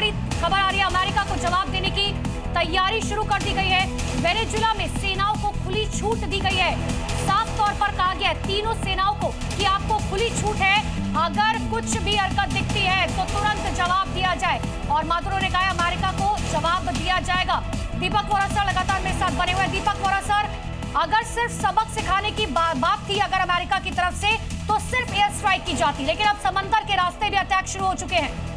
बड़ी खबर आ रही है, अमेरिका को जवाब देने की तैयारी शुरू कर दी गई है। वेनेजुएला में सेनाओं को खुली छूट दी गई है। साफ तौर पर कहा गया है तीनों सेनाओं को कि आपको खुली छूट है, अगर कुछ भी हरकत दिखती है तो तुरंत जवाब दिया जाए। और मादुरो ने कहा अमेरिका को जवाब दिया जाएगा। दीपक वोरा सर लगातार मेरे साथ बने हुए। दीपक वोरा सर, अगर सिर्फ सबक सिखाने की बात थी अगर अमेरिका की तरफ से, तो सिर्फ एयर स्ट्राइक की जाती, लेकिन अब समंदर के रास्ते भी अटैक शुरू हो चुके हैं।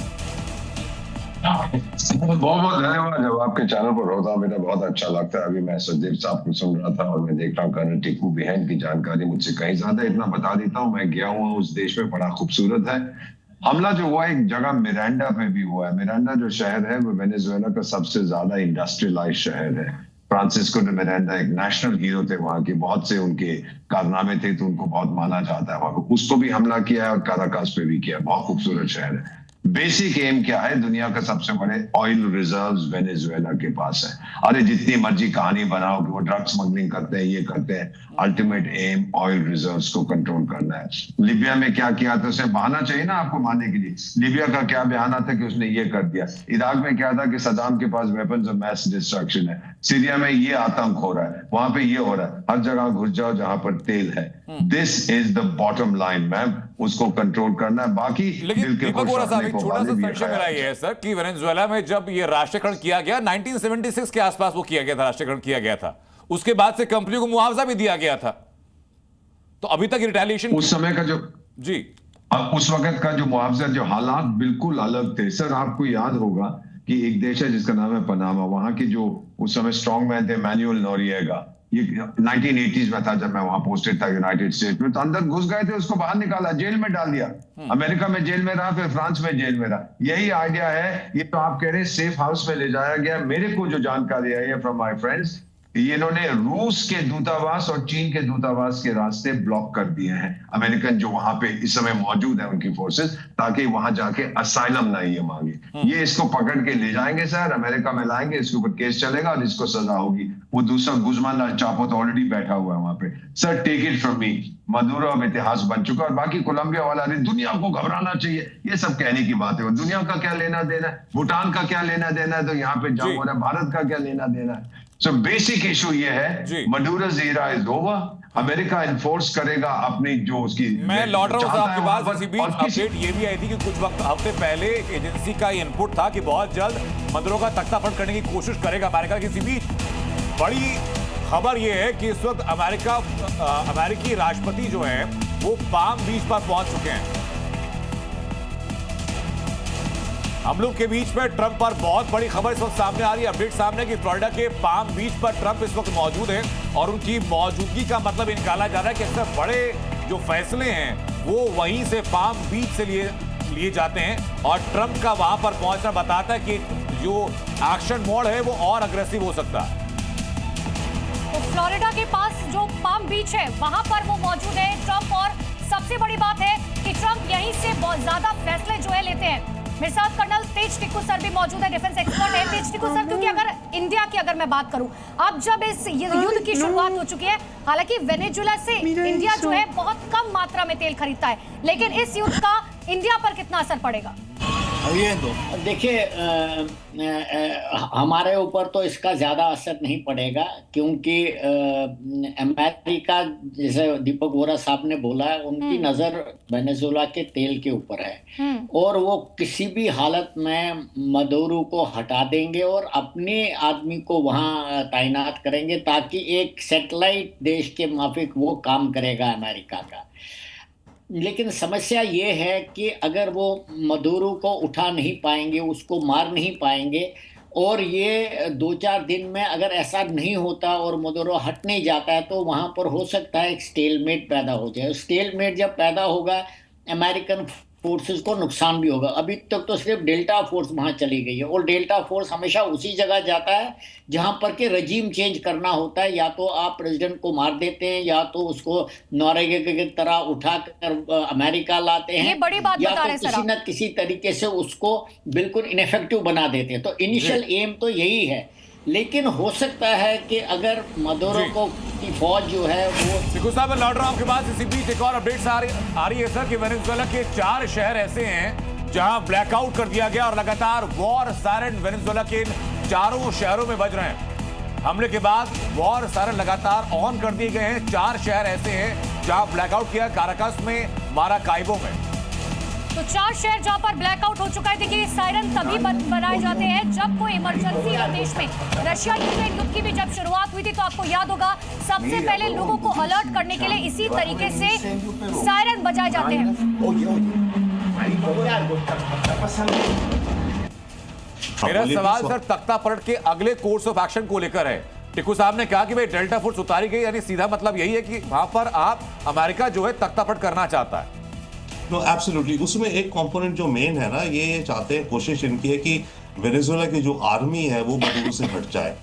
बहुत बहुत धन्यवाद। जब आपके चैनल पर होता मेरा बहुत अच्छा लगता है। अभी मैं सचदेव साहब को सुन रहा था और मैं देख रहा हूँ कर्नल टिक्कू भी है, इनकी जानकारी मुझसे कहीं ज्यादा। इतना बता देता हूँ, मैं गया हुआ उस देश में, बड़ा खूबसूरत है। हमला जो हुआ एक जगह मिरांडा में भी हुआ है। मिरांडा जो शहर है वो वेनेजुएला का सबसे ज्यादा इंडस्ट्रियलाइज शहर है। फ्रांसिस्को डे मिरांडा एक नेशनल हीरो थे वहां के, बहुत से उनके कारनामे थे तो उनको बहुत माना जाता है। उसको भी हमला किया है और काराकास पे भी किया। बहुत खूबसूरत शहर है। बेसिक एम क्या है, दुनिया का सबसे बड़े ऑयल रिजर्व्स वेनेजुएला के पास है। अरे जितनी मर्जी कहानी बनाओ कि वो ड्रग स्मगलिंग करते हैं, ये करते हैं, अल्टीमेट एम ऑयल रिजर्व्स को कंट्रोल करना है। लीबिया में क्या किया था, उसे बहाना चाहिए ना आपको मानने के लिए। लीबिया का क्या बहाना था कि उसने ये कर दिया। इराक में क्या था कि सदाम के पास वेपन्स ऑफ मैस डिस्ट्रक्शन है। सीरिया में ये आतंक हो रहा है, वहां पे ये हो रहा है। हर जगह घुस जाओ जहां पर तेल है। This is the bottom line ma'am, उसको कंट्रोल करना है। बाकी लेकिन दीपक वोरा साहब एक छोटा सा संशय मेरा ये है सर कि वेनेजुएला में जब ये राष्ट्रीयकरण किया गया 1976 के आसपास वो किया गया था, राष्ट्रीयकरण किया गया था, उसके बाद से कंपनी को मुआवजा भी दिया गया था, तो अभी तक रिटेलिएशन उस समय का जो जी उस वक्त का जो मुआवजा, जो हालात बिल्कुल अलग थे सर। आपको याद होगा कि एक देश है जिसका नाम है पनामा, वहां के जो उस समय स्ट्रॉन्ग मैन थे मैनुअल नोरिएगा, ये 1980s में था जब मैं वहां पोस्टेड था यूनाइटेड स्टेट्स में, तो अंदर घुस गए थे, उसको बाहर निकाला, जेल में डाल दिया। अमेरिका में जेल में रहा, फिर फ्रांस में जेल में रहा। यही आइडिया है। ये तो आप कह रहे हैं सेफ हाउस में ले जाया गया। मेरे को जो जानकारी आई है फ्रॉम माय फ्रेंड्स, ये इन्होंने रूस के दूतावास और चीन के दूतावास के रास्ते ब्लॉक कर दिए हैं, अमेरिकन जो वहां पे इस समय मौजूद है उनकी फोर्सेस, ताकि वहां जाके असाइलम ना ये मांगे। ये इसको पकड़ के ले जाएंगे सर, अमेरिका में लाएंगे, इसके ऊपर केस चलेगा और इसको सजा होगी। वो दूसरा गुज़मान चापो तो ऑलरेडी बैठा हुआ है वहां पे। Sir take it from me, Maduro अब इतिहास बन चुका। और बाकी कोलंबिया वाला, अरे दुनिया को घबराना चाहिए, ये सब कहने की बात है। दुनिया का क्या लेना देना है, भूटान का क्या लेना देना है, तो यहाँ पे जंग हो रहा है, भारत का क्या लेना देना है। सो बेसिक इशू ये है, मडूरो's era is over। America enforce करेगा अपनी जो उसकी। मैं लौट रहा हूं आपके पास। इसी बीच अपडेट ये भी आई थी कि कुछ वक्त हफ्ते पहले एक एजेंसी का इनपुट था कि बहुत जल्द मदुरो का तख्तापलट करने की कोशिश करेगा अमेरिका। किसी बीच बड़ी खबर यह है कि इस वक्त अमेरिकी राष्ट्रपति जो है वो पाम बीच पर पहुंच चुके हैं। हम लोग के बीच में ट्रंप पर बहुत बड़ी खबर इस वक्त सामने आ रही है। अपडेट सामने कि फ्लोरिडा के पाम बीच पर ट्रंप इस वक्त मौजूद है और उनकी मौजूदगी का मतलब निकाला जा रहा है कि अक्सर बड़े जो फैसले हैं वो वहीं से पाम बीच से लिए जाते हैं और ट्रंप का वहां पर पहुंचना बताता है कि जो एक्शन मोड है वो और अग्रेसिव हो सकता है। तो फ्लोरिडा के पास जो पाम बीच है वहां पर वो मौजूद है ट्रंप, और सबसे बड़ी बात है कि ट्रंप यहीं से बहुत ज्यादा फैसले जो है लेते हैं। मेरे साथ कर्नल तेज टिक्कू सर भी मौजूद है, डिफेंस एक्सपर्ट है। तेज टिक्कू सर, क्योंकि अगर इंडिया की मैं बात करूं, अब जब इस युद्ध की शुरुआत हो चुकी है, हालांकि वेनेजुएला से इंडिया जो है बहुत कम मात्रा में तेल खरीदता है, लेकिन इस युद्ध का इंडिया पर कितना असर पड़ेगा? देखिए, हमारे ऊपर तो इसका ज़्यादा असर नहीं पड़ेगा, क्योंकि अमेरिका, जैसे दीपक वोरा साहब ने बोला, उनकी नज़र वेनेजुएला के तेल के ऊपर है और वो किसी भी हालत में मदुरो को हटा देंगे और अपने आदमी को वहाँ तैनात करेंगे, ताकि एक सैटेलाइट देश के माफिक वो काम करेगा अमेरिका का। लेकिन समस्या ये है कि अगर वो मदुरो को उठा नहीं पाएंगे, उसको मार नहीं पाएंगे, और ये 2-4 दिन में अगर ऐसा नहीं होता और मदुरो हट नहीं जाता है, तो वहाँ पर हो सकता है एक स्टेलमेट पैदा हो जाए। स्टेलमेट जब पैदा होगा, अमेरिकन फोर्सेस को नुकसान भी होगा। अभी तक तो सिर्फ डेल्टा फोर्स वहाँ चली गई है, और डेल्टा फोर्स हमेशा उसी जगह जाता है जहाँ पर के रजीम चेंज करना होता है। या तो आप प्रेसिडेंट को मार देते हैं, या तो उसको नौरेगा की तरह उठाकर अमेरिका लाते हैं, बड़ी बात या तो किसी न किसी तरीके से उसको बिल्कुल इनफेक्टिव बना देते हैं। तो इनिशियल एम तो यही है। लेकिन हो सकता है कि अगर मदुरो को की फौज जो है वो। टिक्कू साहब, मैं लौट रहा हूं आपके पास। इसी बीच एक और अपडेट्स आ रही है सर कि वेनेजुएला के 4 शहर ऐसे हैं जहां ब्लैकआउट कर दिया गया और लगातार वॉर सायरन वेनेजुएला के इन चारों शहरों में बज रहे हैं। हमले के बाद वॉर सायरन लगातार ऑन कर दिए गए हैं। 4 शहर ऐसे हैं जहां ब्लैकआउट किया, काराकास में, माराकाइबो में। तो 4 शहर जहां पर ब्लैकआउट हो चुका है। देखिए, सायरन तभी बनाए जाते हैं जब कोई इमरजेंसी हो देश में। रशिया यूक्रेन युद्ध की भी जब शुरुआत हुई थी तो आपको याद होगा, सबसे पहले लोगों को अलर्ट करने के लिए इसी तरीके से सायरन बजाए जाते हैं। मेरा सवाल सर तख्ता पलट के अगले कोर्स ऑफ एक्शन को लेकर है। टिक्कू साहब ने कहा कि भाई डेल्टा फोर्स उतारी गई, यानी सीधा मतलब यही है कि वहां पर आप अमेरिका जो है तख्ता पलट करना चाहता है। नो एब्सोल्युटली, उसमें एक कंपोनेंट जो मेन है ना, ये चाहते हैं, कोशिश इनकी है कि वेनेजुएला की जो आर्मी है वो मदुरो से हट जाए।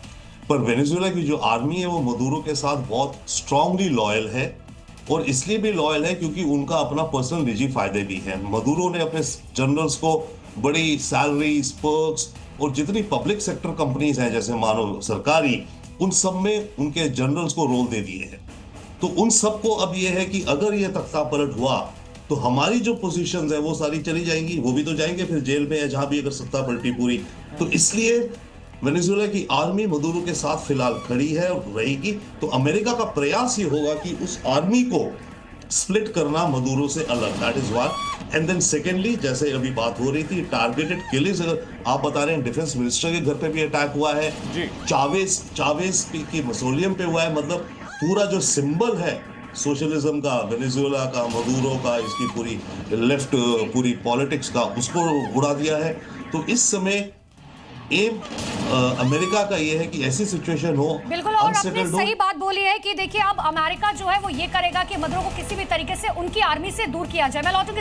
पर वेनेजुएला की जो आर्मी है वो मदुरो के साथ बहुत स्ट्रांगली लॉयल है, और इसलिए भी लॉयल है क्योंकि उनका अपना पर्सनल निजी फायदे भी है। मदुरो ने अपने जनरल्स को बड़ी सैलरीज, पर्क्स और जितनी पब्लिक सेक्टर कंपनीज हैं जैसे मानो सरकारी, उन सब में उनके जनरल्स को रोल दे दिए हैं। तो उन सबको अब ये है कि अगर ये तख्ता पलट हुआ तो हमारी जो पोजीशंस है वो सारी चली जाएंगी, वो भी तो जाएंगे फिर जेल में या जहां भी अगर सत्ता पलटी पूरी। तो इसलिए वेनेजुएला की आर्मी मदुरो के साथ फिलहाल खड़ी है और रहेगी। तो अमेरिका का प्रयास ये होगा कि उस आर्मी को स्प्लिट करना मदुरो से अलग, that is one. And then secondly, जैसे अभी बात हो रही थी, टारगेटेड किलिंग्स, अगर आप बता रहे हैं डिफेंस मिनिस्टर के घर पे भी अटैक हुआ है, चावेज की मसोलियम पे हुआ है। मतलब पूरा जो सिंबल है सोशलिज्म का, वेनेजुएला का, मदुरो का, इसकी पूरी लेफ्ट पूरी पॉलिटिक्स का, उसको उड़ा दिया है। तो इस समय एम अमेरिका का ये है कि ऐसी सिचुएशन हो, बिल्कुल, और आपने सही बात बोली है कि देखिए अब अमेरिका जो है वो ये करेगा कि मदुरो को किसी भी तरीके से उनकी आर्मी से दूर किया जाए। मैं लौटूंगी